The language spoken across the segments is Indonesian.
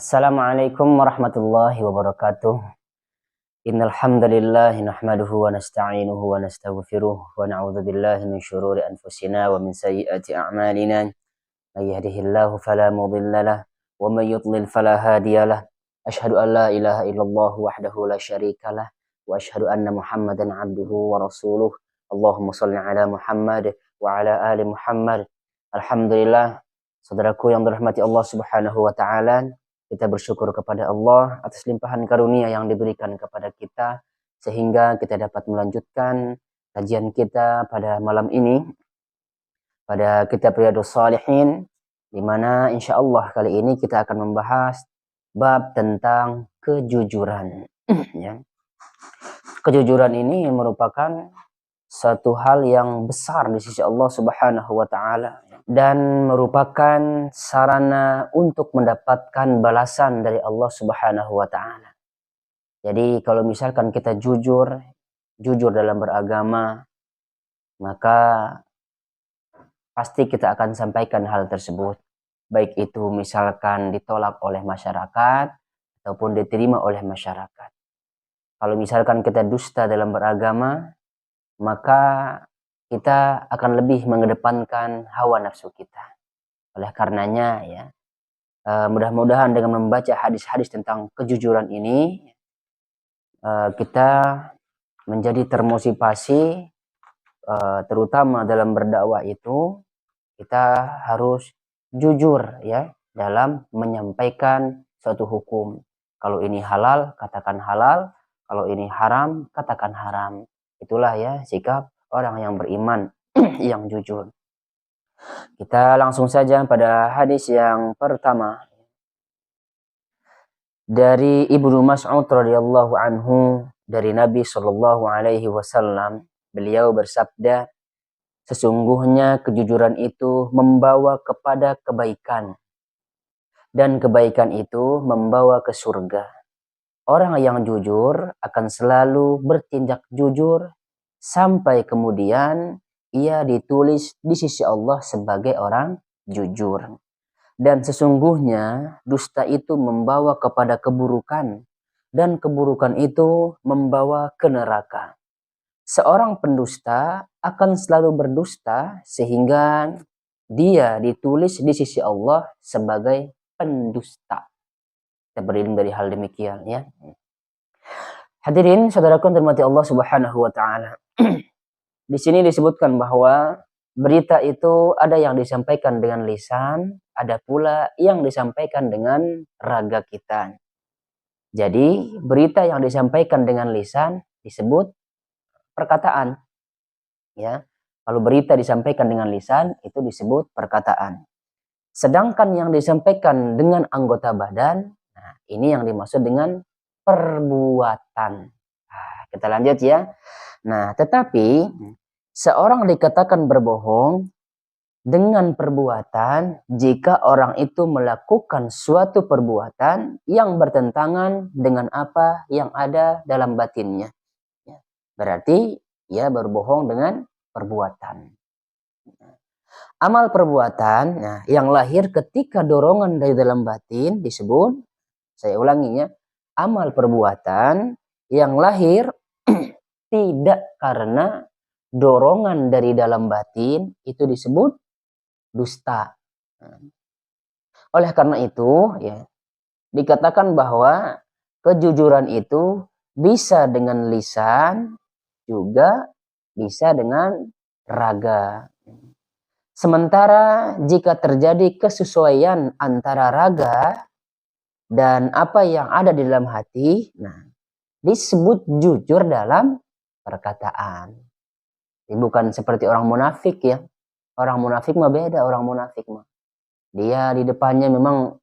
Assalamualaikum warahmatullahi wabarakatuh. Innal hamdalillah nahmaduhu wa nasta'inuhu wa nastaghfiruh wa na'udzu billahi min shururi anfusina wa min sayyiati a'malina. May yahdihillahu fala mudilla lahu wa may yudlil fala hadiyalah. Asyhadu an la ilaha illallah wahdahu la syarika lah wa asyhadu anna Muhammadan 'abduhu wa rasuluh. Allahumma shalli ala Muhammad wa ala ali Muhammad. Alhamdulillah, saudaraku yang dirahmati Allah Subhanahu wa taala, kita bersyukur kepada Allah atas limpahan karunia yang diberikan kepada kita sehingga kita dapat melanjutkan kajian kita pada malam ini pada kitab Riyadhus Shalihin, di mana insyaallah kali ini kita akan membahas bab tentang kejujuran. Ya. Kejujuran ini merupakan satu hal yang besar di sisi Allah Subhanahu wa taala dan merupakan sarana untuk mendapatkan balasan dari Allah Subhanahu wa taala. Jadi kalau misalkan kita jujur dalam beragama, maka pasti kita akan sampaikan hal tersebut. Baik itu misalkan ditolak oleh masyarakat ataupun diterima oleh masyarakat. Kalau misalkan kita dusta dalam beragama, maka kita akan lebih mengedepankan hawa nafsu kita. Oleh karenanya ya, mudah-mudahan dengan membaca hadis-hadis tentang kejujuran ini, kita menjadi termotivasi, terutama dalam berdakwah itu kita harus jujur ya dalam menyampaikan suatu hukum. Kalau ini halal, katakan halal. Kalau ini haram, katakan haram. Itulah ya sikap orang yang beriman yang jujur. Kita langsung saja pada hadis yang pertama. Dari Ibnu Mas'ud radhiyallahu anhu, dari Nabi sallallahu alaihi wasallam, beliau bersabda, sesungguhnya kejujuran itu membawa kepada kebaikan dan kebaikan itu membawa ke surga. Orang yang jujur akan selalu bertindak jujur sampai kemudian ia ditulis di sisi Allah sebagai orang jujur. Dan sesungguhnya dusta itu membawa kepada keburukan dan keburukan itu membawa ke neraka. Seorang pendusta akan selalu berdusta sehingga dia ditulis di sisi Allah sebagai pendusta. Kita berilmu dari hal demikian ya. Hadirin saudaraku yang dirahmati Allah Subhanahu wa taala. Di sini disebutkan bahwa berita itu ada yang disampaikan dengan lisan, ada pula yang disampaikan dengan raga kita. Jadi, berita yang disampaikan dengan lisan disebut perkataan. Ya. Kalau berita disampaikan dengan lisan itu disebut perkataan. Sedangkan yang disampaikan dengan anggota badan, nah ini yang dimaksud dengan perbuatan. Nah, kita lanjut ya. Nah, tetapi seorang dikatakan berbohong dengan perbuatan jika orang itu melakukan suatu perbuatan yang bertentangan dengan apa yang ada dalam batinnya. Berarti ia berbohong dengan perbuatan. Amal perbuatan yang lahir ketika dorongan dari dalam batin disebut, saya ulanginya, amal perbuatan yang lahir tidak karena dorongan dari dalam batin itu disebut dusta. Oleh karena itu ya dikatakan bahwa kejujuran itu bisa dengan lisan juga bisa dengan raga. Sementara jika terjadi kesesuaian antara raga dan apa yang ada di dalam hati, nah disebut jujur dalam perkataan. Ini bukan seperti orang munafik ya. Orang munafik mah beda, orang munafik mah. Dia di depannya memang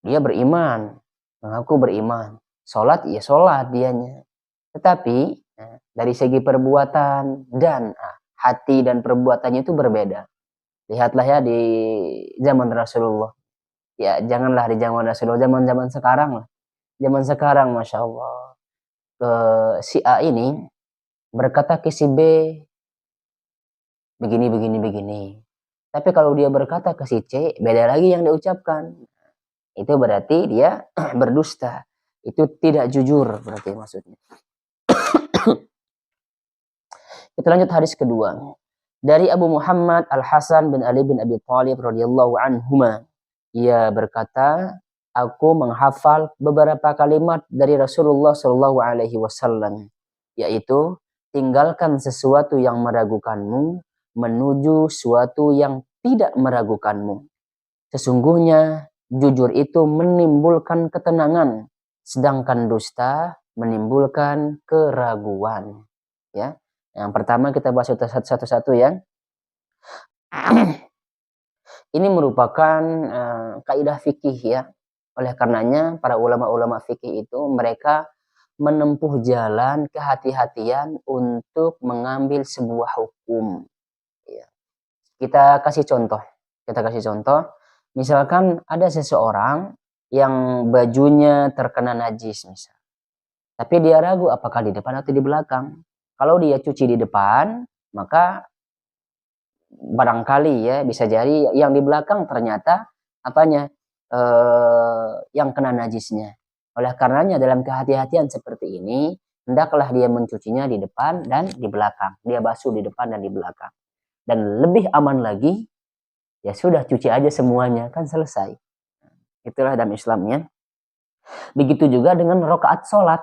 dia beriman, mengaku beriman. Sholat ya sholat dianya. Tetapi dari segi perbuatan dan hati dan perbuatannya itu berbeda. Lihatlah ya di zaman Rasulullah. Ya janganlah di zaman Rasulullah, zaman sekarang lah. Zaman sekarang Masya Allah. Si A ini berkata ke si B begini. Tapi kalau dia berkata ke si C, beda lagi yang diucapkan. itu berarti dia berdusta. Itu tidak jujur berarti maksudnya. Kita lanjut hadis kedua. Dari Abu Muhammad Al-Hasan bin Ali bin Abi Thalib radhiyallahu anhuma. Ia berkata, aku menghafal beberapa kalimat dari Rasulullah Shallallahu alaihi wasallam, yaitu tinggalkan sesuatu yang meragukanmu menuju suatu yang tidak meragukanmu. Sesungguhnya jujur itu menimbulkan ketenangan, sedangkan dusta menimbulkan keraguan. Ya, yang pertama kita bahas satu-satu ya. Ini merupakan kaidah fikih ya. Oleh karenanya para ulama-ulama fikih itu mereka menempuh jalan kehati-hatian untuk mengambil sebuah hukum. Ya. Kita kasih contoh. Misalkan ada seseorang yang bajunya terkena najis misal. Tapi dia ragu apakah di depan atau di belakang. Kalau dia cuci di depan, maka barangkali ya bisa jadi yang di belakang ternyata yang kena najisnya. Oleh karenanya dalam kehati-hatian seperti ini, hendaklah dia mencucinya di depan dan di belakang. Dia basuh di depan dan di belakang. Dan lebih aman lagi, ya sudah cuci aja semuanya, kan selesai. Itulah dalam Islamnya. Begitu juga dengan rakaat sholat.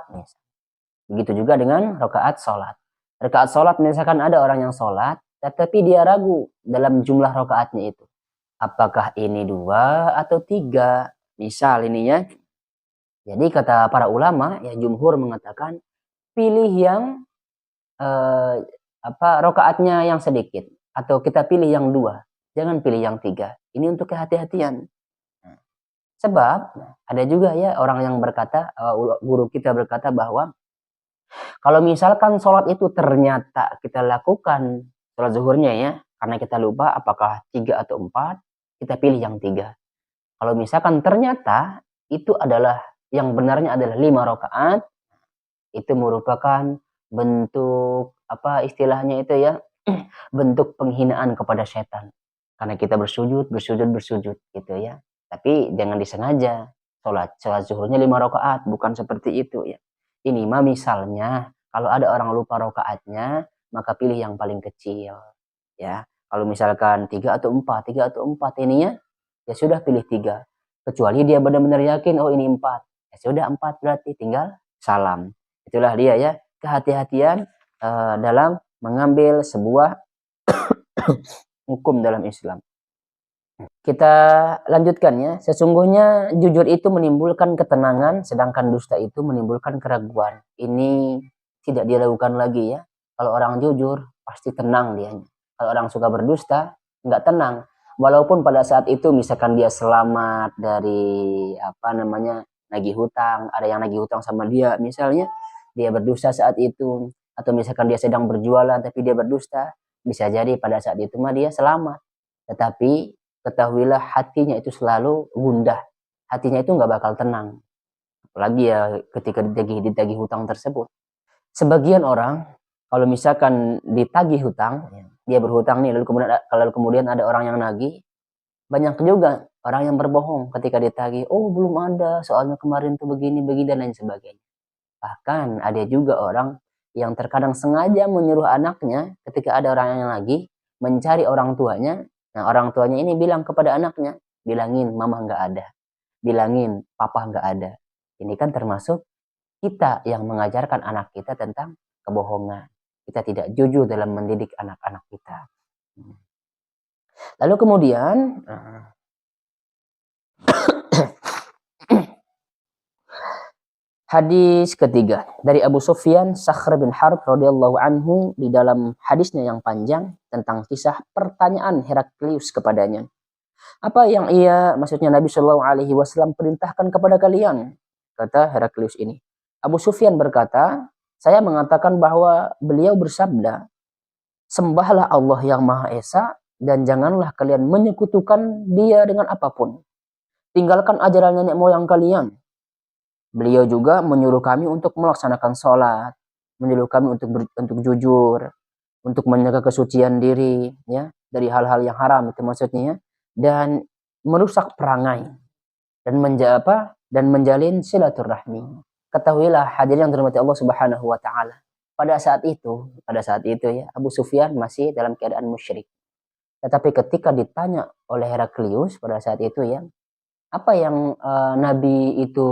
Rakaat sholat misalkan ada orang yang sholat, tetapi dia ragu dalam jumlah rakaatnya itu. Apakah ini 2 atau 3? Misal ini ya. Jadi kata para ulama, ya jumhur mengatakan pilih yang rakaatnya yang sedikit, atau kita pilih yang 2, jangan pilih yang 3. Ini untuk kehati-hatian. Sebab ada juga ya orang yang berkata, guru kita berkata bahwa kalau misalkan sholat itu ternyata kita lakukan sholat zuhurnya ya, karena kita lupa apakah 3 atau 4, kita pilih yang 3. Kalau misalkan ternyata itu adalah yang benarnya adalah 5 rakaat, itu merupakan bentuk istilahnya itu ya, bentuk penghinaan kepada setan. Karena kita bersujud gitu ya. Tapi jangan disengaja. Sholat zuhurnya 5 rakaat, bukan seperti itu ya. Ini mah misalnya kalau ada orang lupa rakaatnya, maka pilih yang paling kecil ya. Kalau misalkan 3 atau 4 ini ya sudah pilih 3. Kecuali dia benar-benar yakin oh ini 4. Ya sudah 4 berarti tinggal salam. Itulah dia ya, kehati-hatian dalam mengambil sebuah hukum dalam Islam. Kita lanjutkan ya. Sesungguhnya jujur itu menimbulkan ketenangan, sedangkan dusta itu menimbulkan keraguan. Ini tidak dilakukan lagi ya. Kalau orang jujur pasti tenang dia. Kalau orang suka berdusta nggak tenang. Walaupun pada saat itu misalkan dia selamat dari nagih hutang, ada yang nagih hutang sama dia misalnya, dia berdusta saat itu, atau misalkan dia sedang berjualan tapi dia berdusta, bisa jadi pada saat itu mah dia selamat. Tetapi ketahuilah hatinya itu selalu gundah. Hatinya itu nggak bakal tenang. Apalagi ya ketika ditagih hutang tersebut. Sebagian orang kalau misalkan ditagih hutang, dia berhutang nih, lalu kemudian ada orang yang nagih, banyak juga orang yang berbohong ketika ditagih. Oh belum ada, soalnya kemarin tuh begini dan lain sebagainya. Bahkan ada juga orang yang terkadang sengaja menyuruh anaknya ketika ada orang yang nagih mencari orang tuanya. Nah orang tuanya ini bilang kepada anaknya, bilangin mama nggak ada, bilangin papa nggak ada. Ini kan termasuk kita yang mengajarkan anak kita tentang kebohongan. Kita tidak jujur dalam mendidik anak-anak kita. Lalu kemudian hadis ketiga dari Abu Sufyan Sakhr bin Harb radhiyallahu anhu, di dalam hadisnya yang panjang tentang kisah pertanyaan Heraklius kepadanya. Apa yang maksudnya Nabi Shallallahu alaihi wasallam perintahkan kepada kalian? Kata Heraklius ini. Abu Sufyan berkata, saya mengatakan bahwa beliau bersabda, sembahlah Allah yang Maha Esa dan janganlah kalian menyekutukan Dia dengan apapun. Tinggalkan ajaran nenek moyang kalian. Beliau juga menyuruh kami untuk melaksanakan sholat, menyuruh kami untuk jujur, untuk menjaga kesucian diri, ya, dari hal-hal yang haram itu maksudnya, dan merusak perangai. dan menjalin silaturahmi. Ketahuilah hadirin yang dirahmati Allah Subhanahu wa taala. Pada saat itu ya, Abu Sufyan masih dalam keadaan musyrik. Tetapi ketika ditanya oleh Heraklius pada saat itu ya, apa yang Nabi itu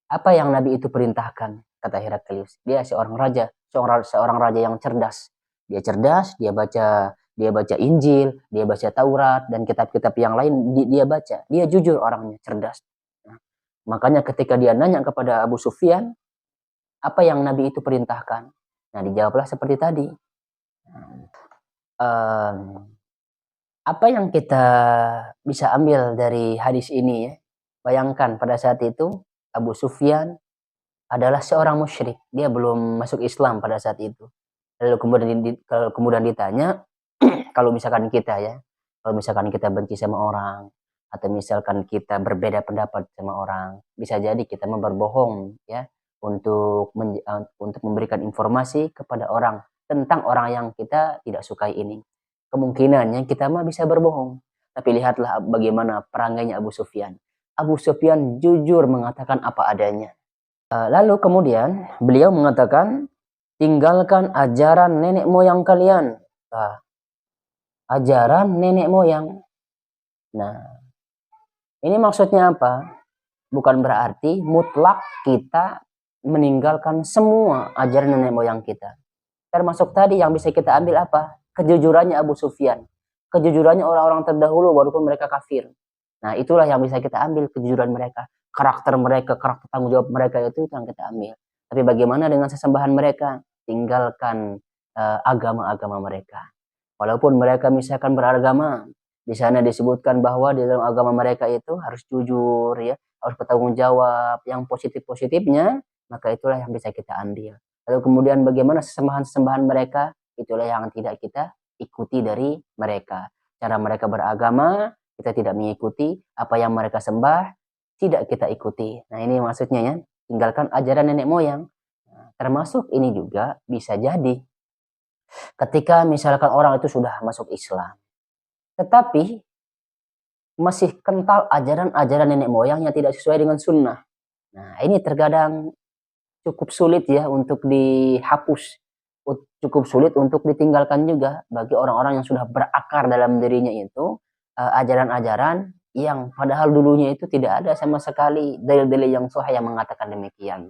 apa yang Nabi itu perintahkan, kata Heraklius. Dia seorang raja, seorang raja yang cerdas. Dia cerdas, dia baca Injil, dia baca Taurat dan kitab-kitab yang lain dia baca. Dia jujur orangnya, cerdas. Nah, makanya ketika dia nanya kepada Abu Sufyan, apa yang Nabi itu perintahkan? Nah, dijawablah seperti tadi. Apa yang kita bisa ambil dari hadis ini ya? Bayangkan pada saat itu Abu Sufyan adalah seorang musyrik. Dia belum masuk Islam pada saat itu. Lalu kemudian ditanya, kalau misalkan kita benci sama orang, atau misalkan kita berbeda pendapat sama orang, bisa jadi kita berbohong ya untuk memberikan informasi kepada orang tentang orang yang kita tidak sukai ini. Kemungkinannya kita bisa berbohong. Tapi lihatlah bagaimana perangainya Abu Sufyan. Abu Sufyan jujur mengatakan apa adanya. Lalu kemudian beliau mengatakan, tinggalkan ajaran nenek moyang kalian. Ajaran nenek moyang. Nah, ini maksudnya apa? Bukan berarti mutlak kita meninggalkan semua ajaran nenek moyang kita. Termasuk tadi yang bisa kita ambil apa? Kejujurannya Abu Sufyan. Kejujurannya orang-orang terdahulu walaupun mereka kafir. Nah, itulah yang bisa kita ambil, kejujuran mereka. Karakter tanggung jawab mereka itu yang kita ambil. Tapi bagaimana dengan sesembahan mereka? Tinggalkan agama-agama mereka. Walaupun mereka misalkan beragama, di sana disebutkan bahwa di dalam agama mereka itu harus jujur ya, harus bertanggung jawab, yang positif-positifnya, maka itulah yang bisa kita ambil. Lalu kemudian bagaimana sesembahan-sesembahan mereka? Itulah yang tidak kita ikuti dari mereka. Cara mereka beragama, kita tidak mengikuti. Apa yang mereka sembah, tidak kita ikuti. Nah, ini maksudnya ya, tinggalkan ajaran nenek moyang. Nah, termasuk ini juga bisa jadi ketika misalkan orang itu sudah masuk Islam, tetapi masih kental ajaran-ajaran nenek moyang yang tidak sesuai dengan sunnah. Nah, ini terkadang cukup sulit ya untuk dihapus, cukup sulit untuk ditinggalkan juga bagi orang-orang yang sudah berakar dalam dirinya itu ajaran-ajaran yang padahal dulunya itu tidak ada sama sekali dalil-dalil yang sahih yang mengatakan demikian.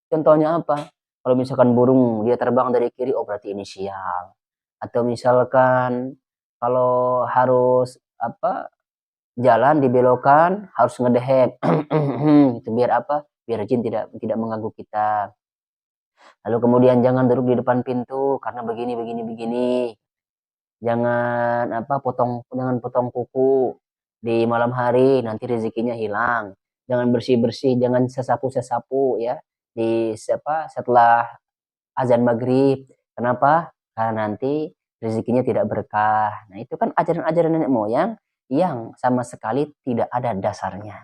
Contohnya apa? Kalau misalkan burung dia terbang dari kiri, oh berarti ini sial. Atau misalkan kalau harus jalan dibelokkan harus ngedehem gitu, biar apa? Biar jin tidak mengganggu kita. Lalu kemudian jangan duduk di depan pintu karena begini. Jangan potong kuku di malam hari, nanti rezekinya hilang. Jangan bersih-bersih, jangan sesapu ya setelah azan maghrib. Kenapa? Karena nanti rezekinya tidak berkah. Nah, itu kan ajaran-ajaran nenek moyang yang sama sekali tidak ada dasarnya.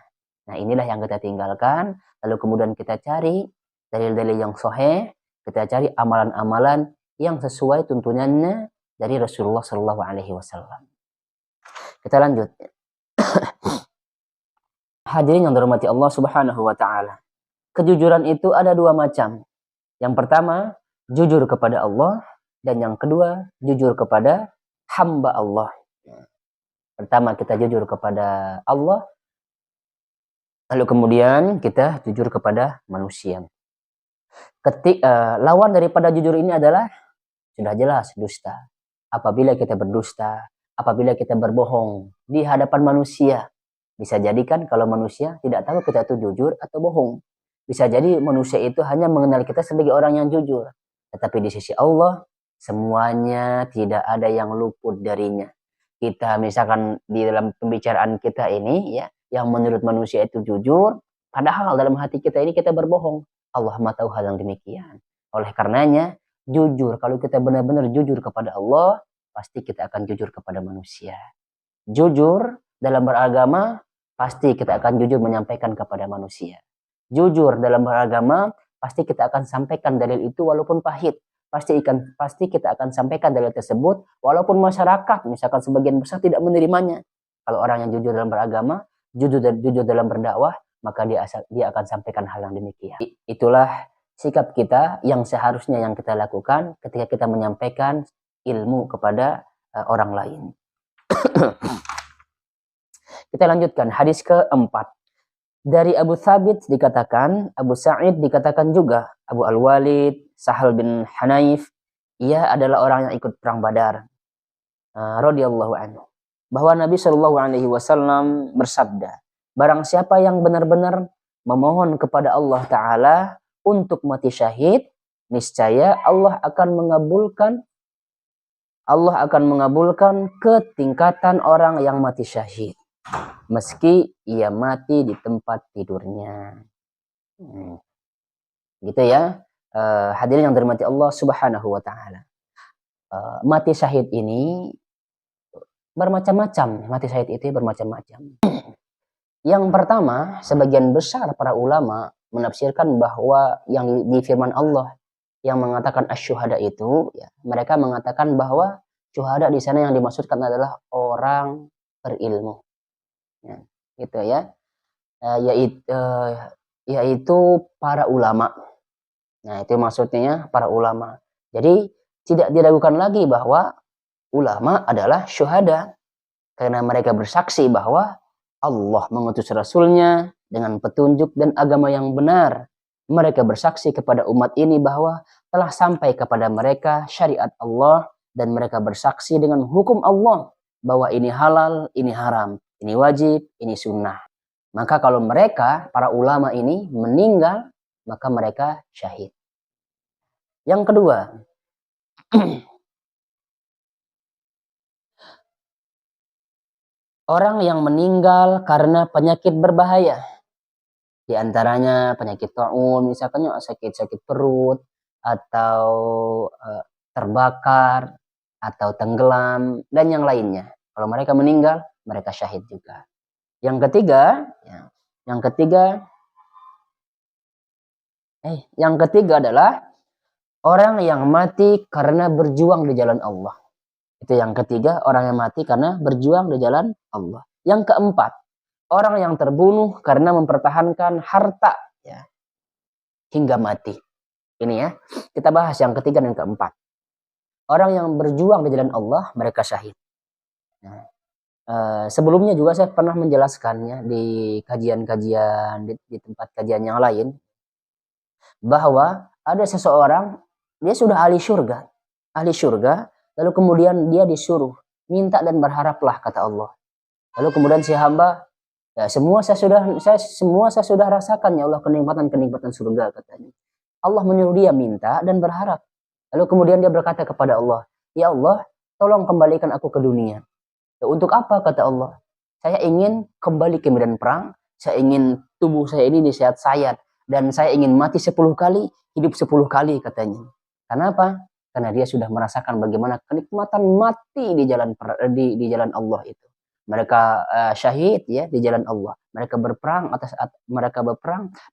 Nah, inilah yang kita tinggalkan. Lalu kemudian kita cari dalil-dalil yang sahih, kita cari amalan-amalan yang sesuai tuntunannya dari Rasulullah Shallallahu Alaihi Wasallam. Kita lanjut. Hadirin yang dirahmati Allah Subhanahu Wa Taala. Kejujuran itu ada dua macam. Yang pertama, jujur kepada Allah, dan yang kedua, jujur kepada hamba Allah. Pertama, kita jujur kepada Allah, lalu kemudian kita jujur kepada manusia. Lawan daripada jujur ini adalah sudah jelas dusta. Apabila kita berdusta, apabila kita berbohong di hadapan manusia, bisa jadikan kalau manusia tidak tahu kita itu jujur atau bohong. Bisa jadi manusia itu hanya mengenal kita sebagai orang yang jujur. Tetapi di sisi Allah, semuanya tidak ada yang luput darinya. Kita misalkan di dalam pembicaraan kita ini ya, yang menurut manusia itu jujur, padahal dalam hati kita ini kita berbohong. Allah Maha tahu hal yang demikian. Oleh karenanya, jujur, kalau kita benar-benar jujur kepada Allah, pasti kita akan jujur kepada manusia. Jujur dalam beragama, pasti kita akan jujur menyampaikan kepada manusia. Jujur dalam beragama, pasti kita akan sampaikan dalil itu walaupun pahit. Pasti kita akan sampaikan dalil tersebut walaupun masyarakat misalkan sebagian besar tidak menerimanya. Kalau orang yang jujur dalam beragama, jujur dalam berdakwah, maka dia akan sampaikan hal yang demikian. Itulah sikap kita yang seharusnya yang kita lakukan ketika kita menyampaikan ilmu kepada orang lain. Kita lanjutkan hadis keempat. Dari Abu Thabit dikatakan, Abu Sa'id dikatakan juga, Abu Al-Walid, Sahal bin Hanayf, ia adalah orang yang ikut perang Badar. Radhiyallahu anhu. Bahwa Nabi Shallallahu alaihi wasallam bersabda, barang siapa yang benar-benar memohon kepada Allah Ta'ala untuk mati syahid, niscaya Allah akan mengabulkan ketingkatan orang yang mati syahid, meski ia mati di tempat tidurnya. Gitu ya. Hadirin yang dirahmati Allah Subhanahu wa Ta'ala. Mati syahid ini bermacam-macam. Mati syahid itu bermacam-macam. Yang pertama, sebagian besar para ulama menafsirkan bahwa yang di firman Allah yang mengatakan asyuhada itu, ya, mereka mengatakan bahwa syuhada di sana yang dimaksudkan adalah orang berilmu, ya, gitu ya, yaitu para ulama. Nah, itu maksudnya para ulama. Jadi tidak diragukan lagi bahwa ulama adalah syuhada karena mereka bersaksi bahwa Allah mengutus Rasulnya dengan petunjuk dan agama yang benar. Mereka bersaksi kepada umat ini bahwa telah sampai kepada mereka syariat Allah, dan mereka bersaksi dengan hukum Allah bahwa ini halal, ini haram, ini wajib, ini sunnah. Maka kalau mereka, para ulama ini meninggal, maka mereka syahid. Yang kedua, orang yang meninggal karena penyakit berbahaya. Di antaranya penyakit taun, misalkan sakit perut, atau terbakar, atau tenggelam, dan yang lainnya. Kalau mereka meninggal, mereka syahid juga. Yang ketiga adalah orang yang mati karena berjuang di jalan Allah. Itu yang ketiga, orang yang mati karena berjuang di jalan Allah. Yang keempat, orang yang terbunuh karena mempertahankan harta, ya, hingga mati. Ini ya, kita bahas yang ketiga dan keempat. Orang yang berjuang di jalan Allah, mereka syahid. Nah, sebelumnya juga saya pernah menjelaskannya di kajian-kajian, di tempat kajian yang lain, bahwa ada seseorang, dia sudah ahli surga, lalu kemudian dia disuruh minta dan berharaplah, kata Allah. Lalu kemudian si hamba, ya, semua saya sudah rasakan, ya Allah, kenikmatan surga, katanya. Allah menyuruh dia minta dan berharap. Lalu kemudian dia berkata kepada Allah, ya Allah, tolong kembalikan aku ke dunia. Ya, untuk apa, kata Allah? Saya ingin kembali ke medan perang, saya ingin tubuh saya ini disayat-sayat, dan saya ingin mati 10 kali, hidup 10 kali, katanya. Kenapa? Karena dia sudah merasakan bagaimana kenikmatan mati di jalan Allah itu. Mereka syahid, ya, di jalan Allah. Mereka berperang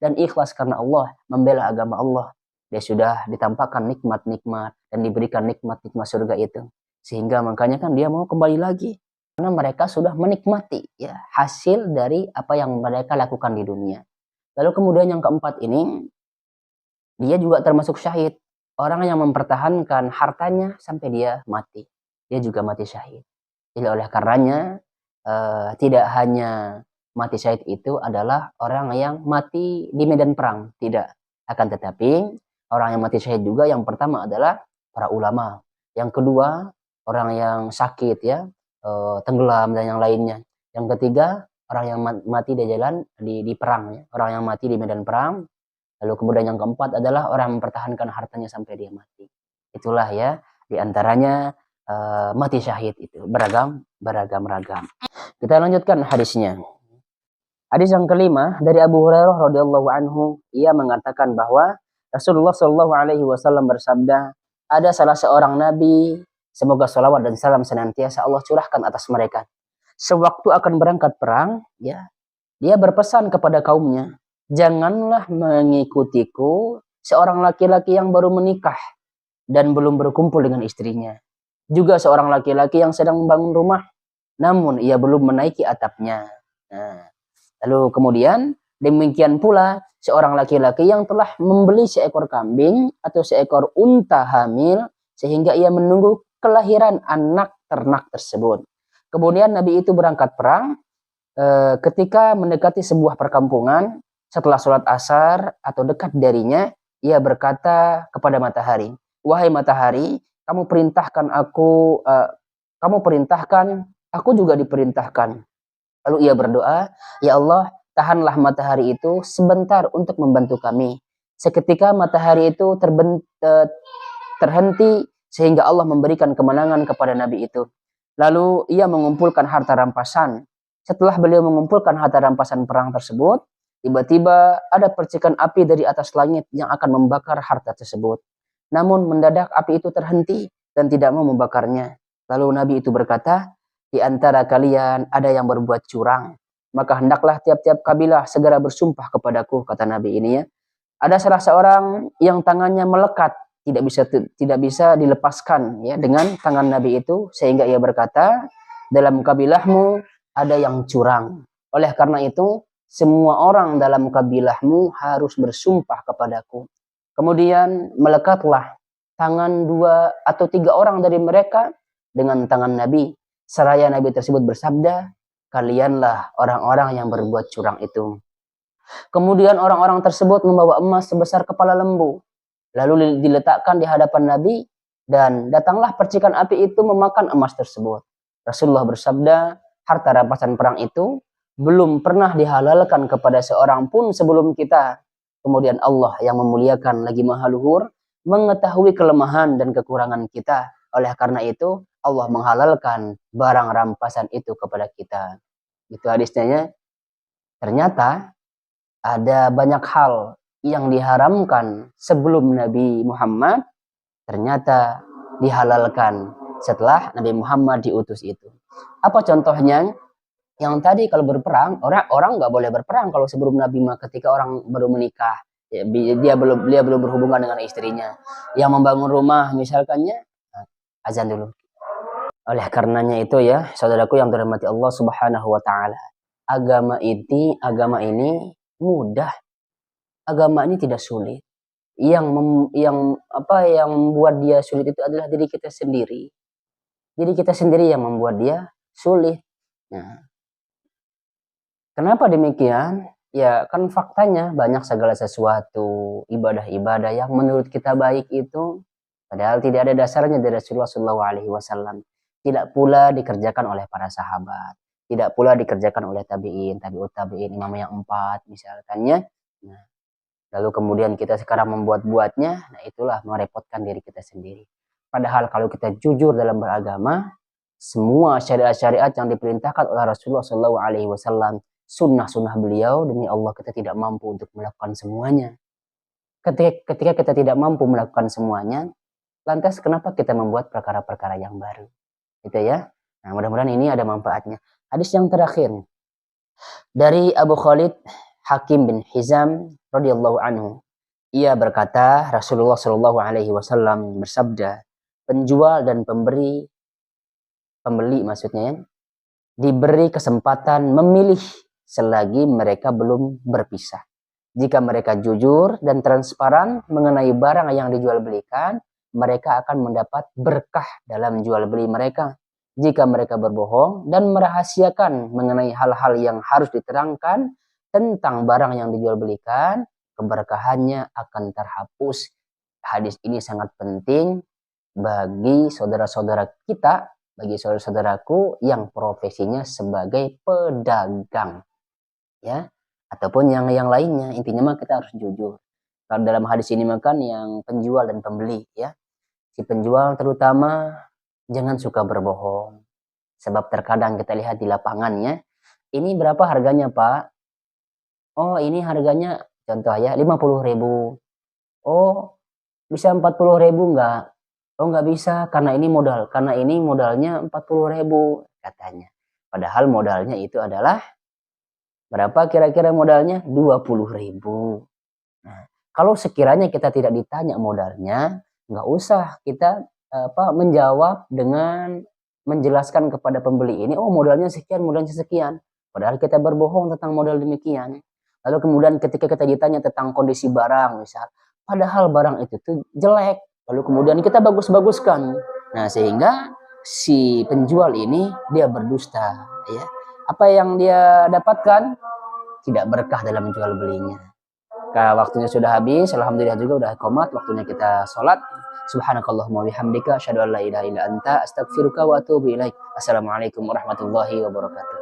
dan ikhlas karena Allah, membela agama Allah. Dia sudah ditampakkan nikmat-nikmat dan diberikan nikmat-nikmat surga itu. Sehingga makanya kan dia mau kembali lagi. Karena mereka sudah menikmati, ya, hasil dari apa yang mereka lakukan di dunia. Lalu kemudian yang keempat ini, dia juga termasuk syahid. Orang yang mempertahankan hartanya sampai dia mati. Dia juga mati syahid. Jadi oleh karenanya, tidak hanya mati syahid itu adalah orang yang mati di medan perang. Tidak. Akan tetapi, orang yang mati syahid juga yang pertama adalah para ulama. Yang kedua, orang yang sakit, ya, tenggelam dan yang lainnya. Yang ketiga, orang yang mati di jalan di perang, ya. Orang yang mati di medan perang. Lalu kemudian yang keempat adalah orang yang mempertahankan hartanya sampai dia mati. Itulah, ya, di antaranya mati syahid itu beragam. Kita lanjutkan hadisnya. Hadis yang kelima dari Abu Hurairah radhiyallahu anhu, ia mengatakan bahwa Rasulullah Shallallahu alaihi wasallam bersabda, ada salah seorang nabi, semoga salawat dan salam senantiasa Allah curahkan atas mereka. Sewaktu akan berangkat perang, ya, dia berpesan kepada kaumnya, janganlah mengikutiku seorang laki-laki yang baru menikah dan belum berkumpul dengan istrinya. Juga seorang laki-laki yang sedang membangun rumah, namun ia belum menaiki atapnya. Nah, Lalu kemudian demikian pula seorang laki-laki yang telah membeli seekor kambing atau seekor unta hamil sehingga ia menunggu kelahiran anak ternak tersebut. Kemudian Nabi itu berangkat perang. Ketika mendekati sebuah perkampungan, setelah sholat asar atau dekat darinya, ia berkata kepada matahari, "Wahai matahari, kamu perintahkan aku juga diperintahkan." Lalu ia berdoa, "Ya Allah, tahanlah matahari itu sebentar untuk membantu kami." Seketika matahari itu terhenti sehingga Allah memberikan kemenangan kepada Nabi itu. Lalu ia mengumpulkan harta rampasan. Setelah beliau mengumpulkan harta rampasan perang tersebut, tiba-tiba ada percikan api dari atas langit yang akan membakar harta tersebut. Namun mendadak api itu terhenti dan tidak mau membakarnya. Lalu Nabi itu berkata, "Di antara kalian ada yang berbuat curang, maka hendaklah tiap-tiap kabilah segera bersumpah kepadaku," kata Nabi ini ya. Ada salah seorang yang tangannya melekat, tidak bisa dilepaskan ya dengan tangan Nabi itu, sehingga ia berkata, "Dalam kabilahmu ada yang curang. Oleh karena itu, semua orang dalam kabilahmu harus bersumpah kepadaku." Kemudian melekatlah tangan 2 atau 3 orang dari mereka dengan tangan Nabi. Seraya Nabi tersebut bersabda, "Kalianlah orang-orang yang berbuat curang itu." Kemudian orang-orang tersebut membawa emas sebesar kepala lembu. Lalu diletakkan di hadapan Nabi dan datanglah percikan api itu memakan emas tersebut. Rasulullah bersabda, harta rampasan perang itu belum pernah dihalalkan kepada seorang pun sebelum kita. Kemudian Allah yang memuliakan lagi maha luhur mengetahui kelemahan dan kekurangan kita. Oleh karena itu Allah menghalalkan barang rampasan itu kepada kita. Itu hadisnya ya. Ternyata ada banyak hal yang diharamkan sebelum Nabi Muhammad ternyata dihalalkan setelah Nabi Muhammad diutus itu. Apa contohnya? Yang tadi kalau berperang, orang nggak boleh berperang kalau sebelum Nabi, ketika orang baru menikah, ya, dia belum berhubungan dengan istrinya. Yang membangun rumah misalkannya, azan dulu. Oleh karenanya itu ya, saudaraku yang dirahmati Allah Subhanahu wa taala. Agama ini mudah. Agama ini tidak sulit. Yang membuat dia sulit itu adalah diri kita sendiri. Diri kita sendiri yang membuat dia sulit. Nah, kenapa demikian? Ya kan faktanya banyak segala sesuatu ibadah-ibadah yang menurut kita baik itu padahal tidak ada dasarnya dari Rasulullah SAW. Tidak pula dikerjakan oleh para sahabat. Tidak pula dikerjakan oleh tabi'in, tabi'ut tabi'in, imam yang 4 misalkannya. Nah, lalu kemudian kita sekarang membuat-buatnya, nah itulah merepotkan diri kita sendiri. Padahal kalau kita jujur dalam beragama, semua syariat-syariat yang diperintahkan oleh Rasulullah SAW, sunnah-sunnah beliau, demi Allah kita tidak mampu untuk melakukan semuanya. Ketika kita tidak mampu melakukan semuanya, lantas kenapa kita membuat perkara-perkara yang baru? Gitu ya. Nah, mudah-mudahan ini ada manfaatnya. Hadis yang terakhir dari Abu Khalid Hakim bin Hizam radhiyallahu anhu. Ia berkata, Rasulullah Shallallahu alaihi wasallam bersabda, penjual dan pembeli maksudnya ya, diberi kesempatan memilih selagi mereka belum berpisah. Jika mereka jujur dan transparan mengenai barang yang dijual belikan, mereka akan mendapat berkah dalam jual beli mereka. Jika mereka berbohong dan merahasiakan mengenai hal-hal yang harus diterangkan tentang barang yang dijual belikan, keberkahannya akan terhapus. Hadis ini sangat penting bagi saudara-saudara kita, bagi saudara-saudaraku yang profesinya sebagai pedagang, ya, ataupun yang lainnya. Intinya mah kita harus jujur. Kalau dalam hadis ini makan yang penjual dan pembeli, ya, si penjual terutama jangan suka berbohong. Sebab terkadang kita lihat di lapangannya, ini berapa harganya Pak? Oh ini harganya contoh ya 50.000. Oh bisa 40.000 enggak? Oh enggak bisa karena ini modalnya 40.000 katanya. Padahal modalnya itu adalah berapa kira-kira modalnya? 20.000. Nah, kalau sekiranya kita tidak ditanya modalnya, enggak usah kita menjawab dengan menjelaskan kepada pembeli ini, oh modalnya sekian. Padahal kita berbohong tentang model demikian. Lalu kemudian ketika kita ditanya tentang kondisi barang misal, padahal barang itu tuh jelek, lalu kemudian kita bagus-baguskan. Nah, sehingga si penjual ini dia berdusta, ya. Apa yang dia dapatkan tidak berkah dalam jual belinya. Karena waktunya sudah habis, alhamdulillah juga udah qomat, waktunya kita sholat. Subhanakallahumma bihamdika asyhadu an la ilaha illa anta astaghfiruka wa atubu ilaik. Assalamualaikum warahmatullahi wabarakatuh.